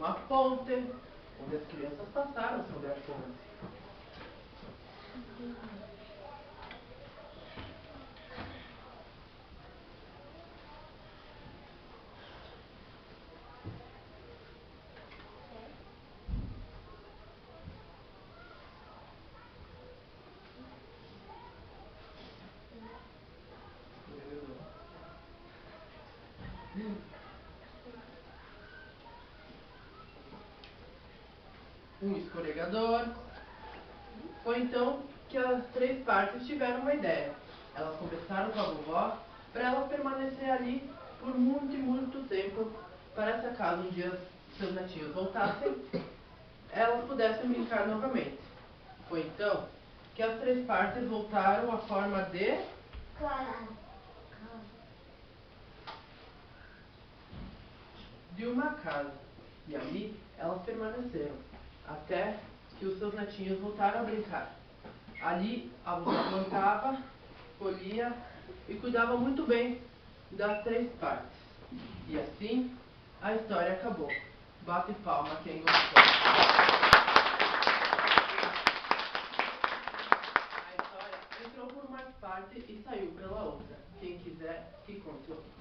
uma ponte, onde as crianças passaram sobre a ponte. Um escorregador. Foi então que as três partes tiveram uma ideia. Elas conversaram com a vovó para ela permanecer ali por muito e muito tempo, para se acaso um dia seus netinhos voltassem, elas pudessem brincar novamente. Foi então que as três partes voltaram à forma de uma casa. E ali elas permaneceram, até que os seus netinhos voltaram a brincar. Ali a vovó plantava, colhia e cuidava muito bem das três partes. E assim a história acabou. Bate palma quem gostou. A história entrou por uma parte e saiu pela outra. Quem quiser que conte outra.